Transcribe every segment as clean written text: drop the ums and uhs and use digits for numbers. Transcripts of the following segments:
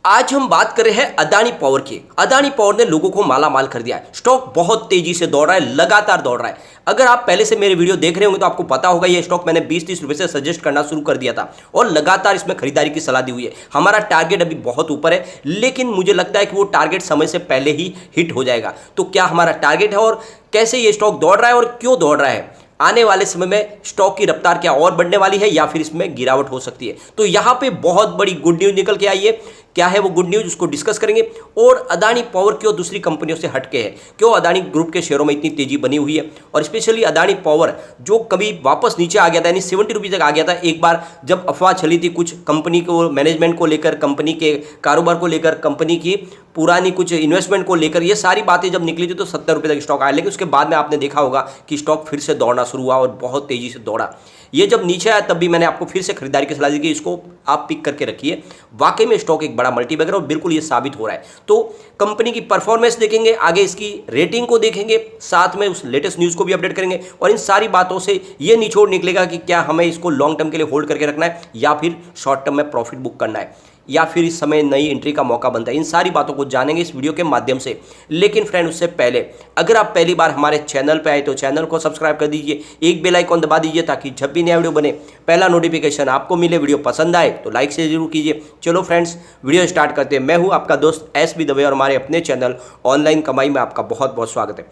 आज हम बात कर रहे हैं अदानी पावर की। अदानी पावर ने लोगों को माला माल कर दिया है। स्टॉक बहुत तेजी से दौड़ रहा है, लगातार दौड़ रहा है। अगर आप पहले से मेरे वीडियो देख रहे होंगे तो आपको पता होगा ये स्टॉक मैंने 20-30 रुपए से सजेस्ट करना शुरू कर दिया था और लगातार इसमें खरीदारी की सलाह दी हुई है। हमारा टारगेट अभी बहुत ऊपर है, लेकिन मुझे लगता है कि वो टारगेट समय से पहले ही हिट हो जाएगा। तो क्या हमारा टारगेट है और कैसे ये स्टॉक दौड़ रहा है और क्यों दौड़ रहा है, आने वाले समय में स्टॉक की रफ्तार क्या और बढ़ने वाली है या फिर इसमें गिरावट हो सकती है। तो यहां पे बहुत बड़ी गुड न्यूज निकल के आई है। क्या है वो गुड न्यूज, उसको डिस्कस करेंगे। और अदानी पावर क्यों दूसरी कंपनियों से हटके है, क्यों अदानी ग्रुप के शेयरों में इतनी तेजी बनी हुई है, और स्पेशली अदानी पावर जो कभी वापस नीचे आ गया था, यानी 70 रुपीज तक आ गया था एक बार जब अफवाह चली थी कुछ कंपनी को मैनेजमेंट को लेकर, कंपनी के कारोबार को लेकर, कंपनी की पुरानी कुछ इन्वेस्टमेंट को लेकर, ये सारी बातें जब निकली थी तो 70 रुपये तक स्टॉक आया। लेकिन उसके बाद में आपने देखा होगा कि स्टॉक फिर से दौड़ना शुरू हुआ और बहुत तेजी से दौड़ा। ये जब नीचे आया तब भी मैंने आपको फिर से खरीदारी की सलाह दी कि इसको आप पिक करके रखिए। वाकई में स्टॉक एक बड़ा मल्टीबैगर और बिल्कुल ये साबित हो रहा है। तो कंपनी की परफॉर्मेंस देखेंगे, आगे इसकी रेटिंग को देखेंगे, साथ में उस लेटेस्ट न्यूज़ को भी अपडेट करेंगे और इन सारी बातों से ये निचोड़ निकलेगा कि क्या हमें इसको लॉन्ग टर्म के लिए होल्ड करके रखना है या फिर शॉर्ट टर्म में प्रॉफिट बुक करना है या फिर इस समय नई एंट्री का मौका बनता है। इन सारी बातों को जानेंगे इस वीडियो के माध्यम से। लेकिन फ्रेंड, उससे पहले अगर आप पहली बार हमारे चैनल पे आए तो चैनल को सब्सक्राइब कर दीजिए, एक बेल आइकॉन दबा दीजिए ताकि जब भी नया वीडियो बने पहला नोटिफिकेशन आपको मिले। वीडियो पसंद आए तो लाइक से जरूर कीजिए। चलो फ्रेंड्स, वीडियो स्टार्ट करते हैं। मैं हूँ आपका दोस्त SB दवे और हमारे अपने चैनल ऑनलाइन कमाई में आपका बहुत बहुत स्वागत है।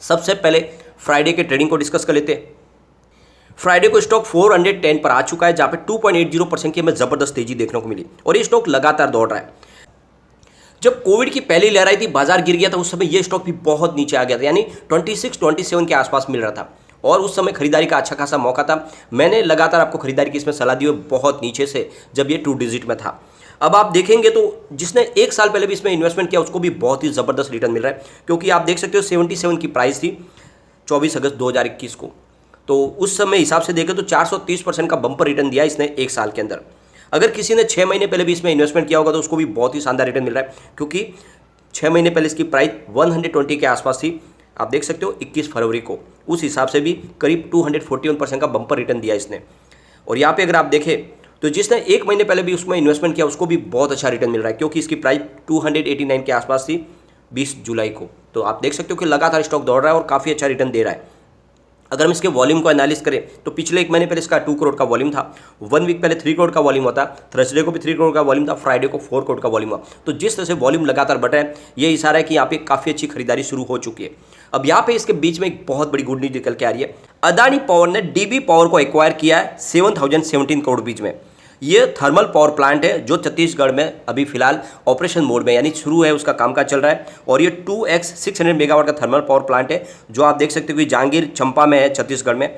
सबसे पहले फ्राइडे के ट्रेडिंग को डिस्कस कर लेते हैं। फ्राइडे को स्टॉक 410 पर आ चुका है, जहां पे 2.80% की हमें जबरदस्त तेजी देखने को मिली और ये स्टॉक लगातार दौड़ रहा है। जब कोविड की पहली लहर आई थी, बाजार गिर गया था, उस समय ये स्टॉक भी बहुत नीचे आ गया था, यानी 26-27 के आसपास मिल रहा था और उस समय खरीदारी का अच्छा खासा मौका था। मैंने लगातार आपको खरीदारी की इसमें सलाह दी, बहुत नीचे से जब ये 2 डिजिट में था। अब आप देखेंगे तो जिसने 1 साल पहले भी इसमें इन्वेस्टमेंट किया उसको भी बहुत ही जबरदस्त रिटर्न मिल रहा है, क्योंकि आप देख सकते हो 77 की प्राइस थी 24 अगस्त 2021 को। तो उस समय हिसाब से देखें तो 430% का बम्पर रिटर्न दिया इसने 1 साल के अंदर। अगर किसी ने 6 महीने पहले भी इसमें इन्वेस्टमेंट किया होगा तो उसको भी बहुत ही शानदार रिटर्न मिल रहा है, क्योंकि 6 महीने पहले इसकी प्राइस 120 के आसपास थी। आप देख सकते हो 21 फरवरी को उस हिसाब से भी करीब 241% का बम्पर रिटर्न दिया इसने। और यहाँ पे अगर आप देखें तो जिसने 1 महीने पहले भी उसमें इन्वेस्टमेंट किया उसको भी बहुत अच्छा रिटर्न मिल रहा है, क्योंकि इसकी प्राइस 289 के आसपास थी 20 जुलाई को। तो आप देख सकते हो कि लगातार स्टॉक दौड़ रहा है और काफ़ी अच्छा रिटर्न दे रहा है। अगर हम इसके वॉल्यूम को एनालिस करें तो पिछले 1 महीने पहले इसका 2 करोड़ का वॉल्यूम था, 1 वीक पहले 3 करोड़ का वॉल्यूम होता, थर्सडे को भी 3 करोड़ का वॉल्यूम था, फ्राइडे को 4 करोड़ का वॉल्यूम हुआ। तो जिस तरह से वॉल्यूम लगातार बढ़ रहा है, ये इशारा है कि यहाँ पे काफ़ी अच्छी खरीदारी शुरू हो चुकी है। अब यहाँ पे इसके बीच में एक बहुत बड़ी गुड न्यूज निकल के आ रही है। अदानी पावर ने DB पावर को एक्वायर किया है 7017 करोड़ रुपीज में। ये थर्मल पावर प्लांट है जो छत्तीसगढ़ में अभी फिलहाल ऑपरेशन मोड में, यानी शुरू है, उसका कामकाज चल रहा है। और ये 2x 600 मेगावाट का थर्मल पावर प्लांट है जो आप देख सकते हो कि जांगीर चंपा में है, छत्तीसगढ़ में।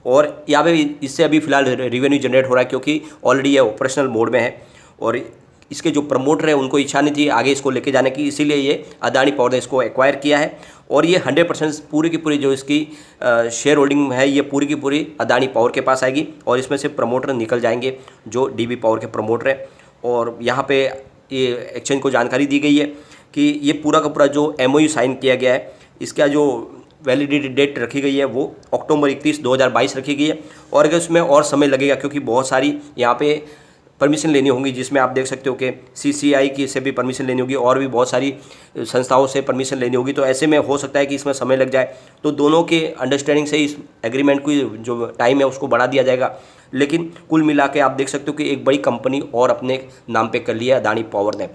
और यहाँ पे इससे अभी फिलहाल रेवेन्यू जनरेट हो रहा है, क्योंकि ऑलरेडी ये ऑपरेशनल मोड में है। और इसके जो प्रमोटर है उनको इच्छा नहीं थी आगे इसको लेके जाने की, इसीलिए ये अदानी पावर ने इसको एक्वायर किया है। और ये 100% पूरी की पूरी जो इसकी शेयर होल्डिंग है ये पूरी की पूरी अदानी पावर के पास आएगी और इसमें से प्रमोटर निकल जाएंगे जो DB पावर के प्रमोटर हैं। और यहाँ पे ये एक्सचेंज को जानकारी दी गई है कि ये पूरा का पूरा जो MOU साइन किया गया है, इसका जो वैलिडिटी डेट रखी गई है वो अक्टूबर 31, 2022 रखी गई है। और अगर इसमें और समय लगेगा, क्योंकि बहुत सारी यहाँ पे परमिशन लेनी होगी, जिसमें आप देख सकते हो कि CCI की से भी परमिशन लेनी होगी और भी बहुत सारी संस्थाओं से परमिशन लेनी होगी। तो ऐसे में हो सकता है कि इसमें समय लग जाए। तो दोनों के अंडरस्टैंडिंग से इस एग्रीमेंट की जो टाइम है उसको बढ़ा दिया जाएगा। लेकिन कुल मिला के आप देख सकते हो कि एक बड़ी कंपनी और अपने नाम पे कर लिया है अदानी पावर ने।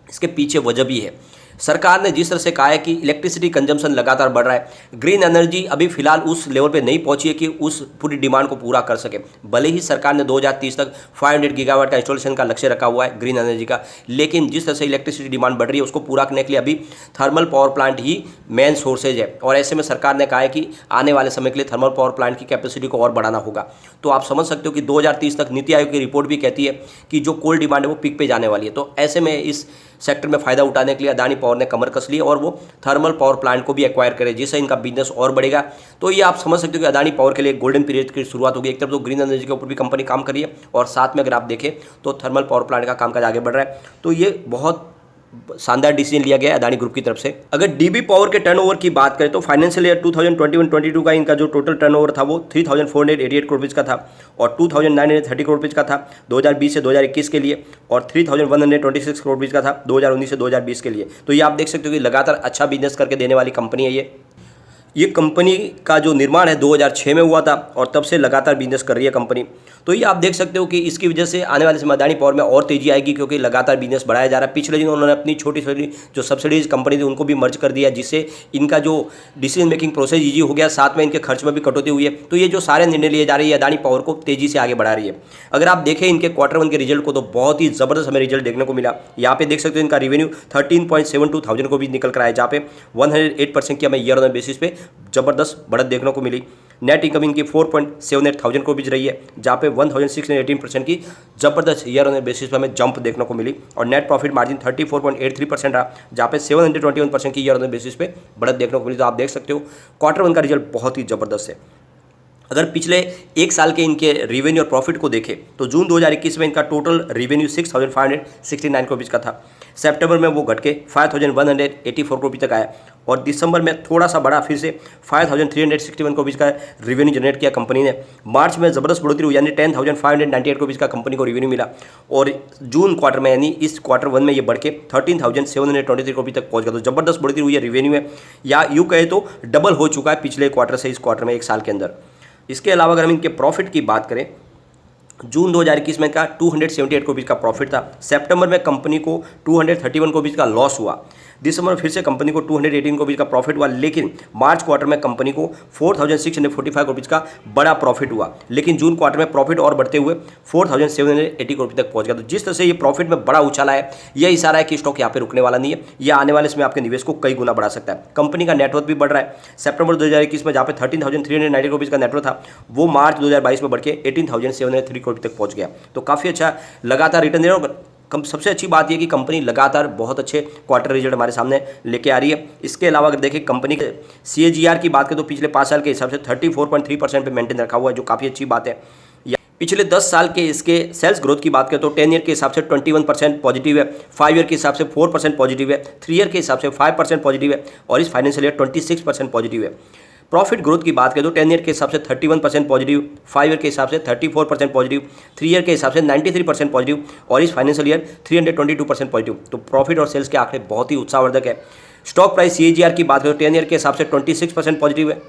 इसके पीछे वजह भी है, सरकार ने जिस तरह से कहा है कि इलेक्ट्रिसिटी कंजम्पशन लगातार बढ़ रहा है, ग्रीन एनर्जी अभी फिलहाल उस लेवल पे नहीं पहुंची है कि उस पूरी डिमांड को पूरा कर सके। भले ही सरकार ने 2030 तक 500 गीगावाट का इंस्टॉलेशन का लक्ष्य रखा हुआ है ग्रीन एनर्जी का, लेकिन जिस तरह से इलेक्ट्रिसिटी डिमांड बढ़ रही है उसको पूरा करने के लिए अभी थर्मल पावर प्लांट ही मेन सोर्सेज है। और ऐसे में सरकार ने कहा है कि आने वाले समय के लिए थर्मल पावर प्लांट की कैपेसिटी को और बढ़ाना होगा। तो आप समझ सकते हो कि 2030 तक नीति आयोग की रिपोर्ट भी कहती है कि जो कोल डिमांड है वो पीक पे जाने वाली है। तो ऐसे में इस सेक्टर में फ़ायदा उठाने के लिए अदानी पावर ने कमर कस ली और वो थर्मल पावर प्लांट को भी एक्वायर करे, जिससे इनका बिजनेस और बढ़ेगा। तो ये आप समझ सकते हो कि अदानी पावर के लिए गोल्डन पीरियड की शुरुआत होगी। एक तरफ तो ग्रीन एनर्जी के ऊपर भी कंपनी काम कर रही है और साथ में अगर आप देखें तो थर्मल पावर प्लांट का कामकाज आगे बढ़ रहा है। तो ये बहुत शानदार डिसीजन लिया गया है अदानी ग्रुप की तरफ से। अगर डीबी पावर के टर्नओवर की बात करें तो फाइनेंशियल ईयर 2021-22 का इनका जो टोटल टर्नओवर था वो 3,488 करोड़ रुपीज़ का था और 2,930 करोड़ रुपीज़ का था 2020 से 2021 के लिए, और 3,126 करोड़ रुपीज़ का था 2019 से 2020 के लिए। तो ये आप देख सकते हो कि लगातार अच्छा बिजनेस करके देने वाली कंपनी है ये कंपनी का जो निर्माण है 2006 में हुआ था और तब से लगातार बिजनेस कर रही है कंपनी। तो ये आप देख सकते हो कि इसकी वजह से आने वाले समय अदानी पावर में और तेजी आएगी, क्योंकि लगातार बिजनेस बढ़ाया जा रहा है। पिछले दिनों उन्होंने अपनी छोटी छोटी जो सब्सिडीज कंपनी थी उनको भी मर्ज कर दिया, जिससे इनका जो डिसीजन मेकिंग प्रोसेस ईजी हो गया, साथ में इनके खर्च में भी कटौती हुई है। तो ये जो सारे निर्णय लिए जा रही है अदानी पावर को तेजी से आगे बढ़ा रही है। अगर आप देखें इनके Q1 के रिजल्ट को तो बहुत ही ज़बरदस्त हमें रिजल्ट देखने को मिला। यहाँ पे देख सकते हो इनका रेवेन्यू 13.72 थाउजेंड को भी निकल कर आया, जहाँ पे 108% की हमें ईयर ऑन बेसिस पे जबरदस्त बढ़त देखने को मिली। नेट इनकम इनकी 4.78 थाउजेंड को भी रही है, जहाँ पे 1618% की जबरदस्त ईयर ऑन बेसिस पे हमें जंप देखने को मिली। और नेट प्रॉफिट मार्जिन 34.83% रहा, जहाँ पे 721% की ईयर ऑन बेसिस पे बढ़त देखने को मिली। तो आप देख सकते हो Q1 का रिजल्ट बहुत ही जबरदस्त है। अगर पिछले एक साल के इनके रेवेन्यू और प्रॉफिट को देखें तो जून 2021 में इनका टोटल रेवेन्यू 6,569 करोड़ रुपीज़ का था। सितंबर में वो घट के 5,184 करोड़ रुपये तक आया और दिसंबर में थोड़ा सा बढ़ा, फिर से 5,361 करोड़ रुपये का रेवेन्यू जनरेट किया कंपनी ने। मार्च में ज़बरदस्त बढ़ोतरी हुई, यानी 10,598 करोड़ रुपये का कंपनी को रेवेन्यू मिला और जून क्वार्टर में यानी इस Q1 में ये बढ़ के 13,723 करोड़ रुपये तक पहुँच गया। तो ज़बरदस्त बढ़ोतरी हुई है रेवेन्यू में, या यूँ कहे तो डबल हो चुका है पिछले क्वार्टर से इस क्वार्टर में एक साल के अंदर। इसके अलावा अगर हम इनके प्रॉफिट की बात करें, जून 2021 में का 278 करोड़ रुपये का प्रॉफिट था। सितंबर में कंपनी को 231 करोड़ रुपये का लॉस हुआ। दिसंबर में फिर से कंपनी को 218 करोड़ रुपये का प्रॉफिट हुआ, लेकिन मार्च क्वार्टर में कंपनी को 4,645 करोड़ रुपये का बड़ा प्रॉफिट हुआ। लेकिन जून क्वार्टर में प्रॉफिट और बढ़ते हुए 4,780 करोड़ रुपये तक पहुंच गया। तो जिस तरह से ये प्रॉफिट में बड़ा उछाला है, यह इशारा है कि स्टॉक यहाँ पे रुकने वाला नहीं है, यह आने वाले समय आपके निवेश को कई गुना बढ़ा सकता है। कंपनी का नेटवर्थ भी बढ़ रहा है। सितंबर 2021 में जहाँ पे 13,390 करोड़ रुपये का नेटवर्थ था, वो मार्च 2022 में बढ़ के 18,703 करोड़ तक पहुंच गया। तो काफ़ी अच्छा लगातार रिटर्न दे रहा है। सबसे अच्छी बात यह कि कंपनी लगातार बहुत अच्छे क्वार्टर रिजल्ट हमारे सामने लेके आ रही है। इसके अलावा अगर देखें कंपनी के CAGR की बात करें तो पिछले 5 साल के हिसाब से 34.3% पे मेंटेन रखा हुआ है, जो काफ़ी अच्छी बात है। पिछले 10 साल के इसके सेल्स ग्रोथ की बात करें तो 10 ईयर के हिसाब से 21% पॉजिटिव है, 5 ईयर के हिसाब से 4% पॉजिटिव है, 3 ईयर के हिसाब से 5% पॉजिटिव है और इस फाइनेंशियल ईयर 26% पॉजिटिव है। प्रॉफिट ग्रोथ की बात करें तो 10 ईयर के हिसाब से 31% पॉजिटिव, 5 ईयर के हिसाब से 34% पॉजिटिव, 3 ईयर के हिसाब से 93% पॉजिटिव और इस फाइनेंशियल ईयर 322% पॉजिटिव। तो प्रॉफिट और सेल्स के आंकड़े बहुत ही उत्साहवर्धक है। स्टॉक प्राइस CAGR की बात करें तो 10 ईयर के हिसाब से 26% पॉजिटिव है,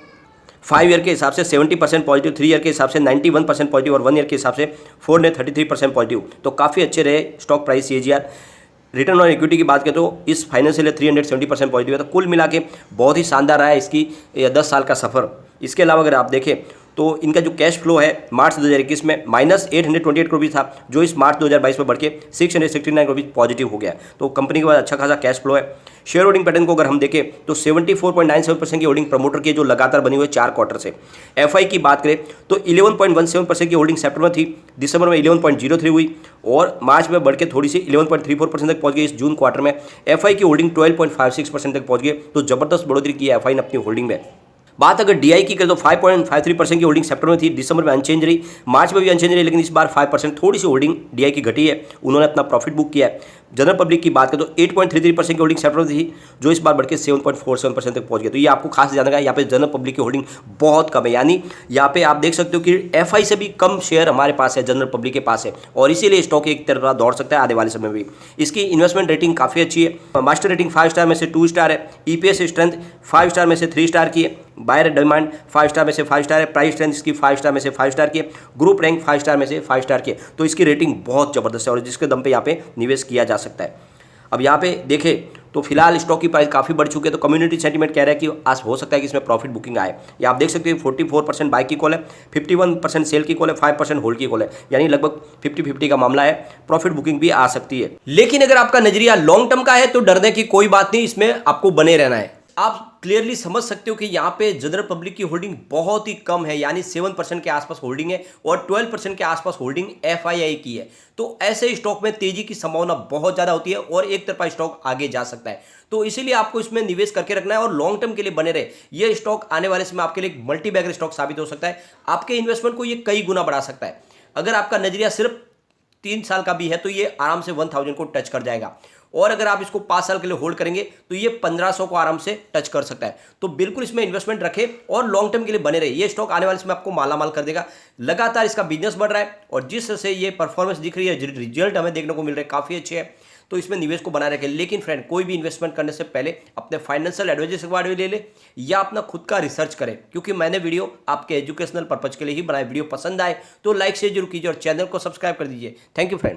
5 ईयर के हिसाब से 70% पॉजिटिव, 3 ईयर के हिसाब से 91% पॉजिटिव और 1 ईयर के हिसाब से 433% पॉजिटिव। तो काफ़ी अच्छे रहे stock price CAGR। Return on equity की बात करें तो इस फाइनेंशियल ईयर 370% पॉजिटिव है। तो कुल मिला के बहुत ही शानदार रहा है इसकी 10 साल का सफ़र। इसके अलावा अगर आप देखें तो इनका जो कैश फ्लो है मार्च 2021 में -828 करोड़ था, जो इस मार्च 2022 में बढ़ के 669 करोड़ पॉजिटिव हो गया। तो कंपनी के पास अच्छा खासा कैश फ्लो है। शेयर होल्डिंग पैटर्न को अगर हम देखें तो 74.97% की होल्डिंग प्रमोटर की जो लगातार बनी हुई है 4 क्वार्टर से। FI की बात करें तो 11.17% की होल्डिंग सितंबर में थी, दिसंबर में 11.03 हुई और मार्च में बढ़ के थोड़ी सी 11.34% तक पहुंच गई। इस जून क्वार्टर में FI की होल्डिंग 12.56% तक पहुंच गई। तो जबरदस्त बढ़ोतरी की है FI ने अपनी होल्डिंग में। बात अगर DI की करें तो 5.53% की होल्डिंग सितंबर में थी, दिसंबर में अनचेंज रही, मार्च में भी अनचेंज रही, लेकिन इस बार 5% थोड़ी सी होल्डिंग DI की घटी है। उन्होंने अपना प्रॉफिट बुक किया है। जनरल पब्लिक की बात करें तो 8.33% की होल्डिंग सितंबर में थी, जो इस बार बढ़ के 7.47% तक पहुंच गया। तो ये आपको खास जानना है, यहाँ पे जनरल पब्लिक की होल्डिंग बहुत कम है, यानी यहाँ पे आप देख सकते हो कि FI से भी कम शेयर हमारे पास है, जनरल पब्लिक के पास है और इसीलिए स्टॉक एक तरफ दौड़ सकता है आने वाले समय में भी। इसकी इन्वेस्टमेंट रेटिंग काफ़ी अच्छी है। मास्टर रेटिंग 5 स्टार में से 2 स्टार है, EPS स्ट्रेंथ 5 स्टार में से 3 स्टार की है, बायर डिमांड 5 स्टार में से 5 स्टार है, प्राइस स्ट्रेंथ इसकी 5 स्टार में से 5 स्टार की है, ग्रुप रैंक 5 स्टार में से 5 स्टार की है। तो इसकी रेटिंग बहुत ज़बरदस्त है और जिसके दम पे यहाँ पे निवेश किया जा सकता है। अब यहाँ पे देखें तो फिलहाल स्टॉक की प्राइस काफ़ी बढ़ चुकी है, तो कम्युनिटी सेंटीमेंट कह रहा है कि आज हो सकता है कि इसमें प्रॉफिट बुकिंग आए। ये आप देख सकते हैं 44% बाई की कॉल है, 51% सेल की कॉल है, 5% होल्ड की कॉल है, यानी लगभग 50-50 का मामला है। प्रॉफिट बुकिंग भी आ सकती है, लेकिन अगर आपका नजरिया लॉन्ग टर्म का है तो डरने की कोई बात नहीं, इसमें आपको बने रहना है। आप क्लियरली समझ सकते हो कि यहाँ पे जनरल पब्लिक की होल्डिंग बहुत ही कम है, यानी 7% के आसपास होल्डिंग है और 12% के आसपास होल्डिंग FII की है। तो ऐसे स्टॉक में तेजी की संभावना बहुत ज़्यादा होती है और एक तरफा स्टॉक आगे जा सकता है। तो इसीलिए आपको इसमें निवेश करके रखना है और लॉन्ग टर्म के लिए बने रहे। ये स्टॉक आने वाले समय आपके लिए मल्टी बैगर स्टॉक साबित हो सकता है, आपके इन्वेस्टमेंट को ये कई गुना बढ़ा सकता है। अगर आपका नजरिया सिर्फ 3 साल का भी है तो ये आराम से 1000 को टच कर जाएगा। और अगर आप इसको 5 साल के लिए होल्ड करेंगे तो ये 1500 को आराम से टच कर सकता है। तो बिल्कुल इसमें इन्वेस्टमेंट रखें और लॉन्ग टर्म के लिए बने रहे। ये स्टॉक आने वाले समय आपको मालामाल कर देगा। लगातार इसका बिजनेस बढ़ रहा है और जिस तरह से ये परफॉर्मेंस दिख रही है, रिजल्ट हमें देखने को मिल रहे हैं, काफ़ी अच्छे हैं। तो इसमें निवेश को बनाए रखें। लेकिन फ्रेंड, कोई भी इन्वेस्टमेंट करने से पहले अपने फाइनेंशियल एडवाइजर से बारे में ले ले या अपना खुद का रिसर्च करें, क्योंकि मैंने वीडियो आपके एजुकेशनल पर्पज के लिए ही बनाया। वीडियो पसंद आए तो लाइक शेयर जरूर कीजिए और चैनल को सब्सक्राइब कर दीजिए। Thank you friend.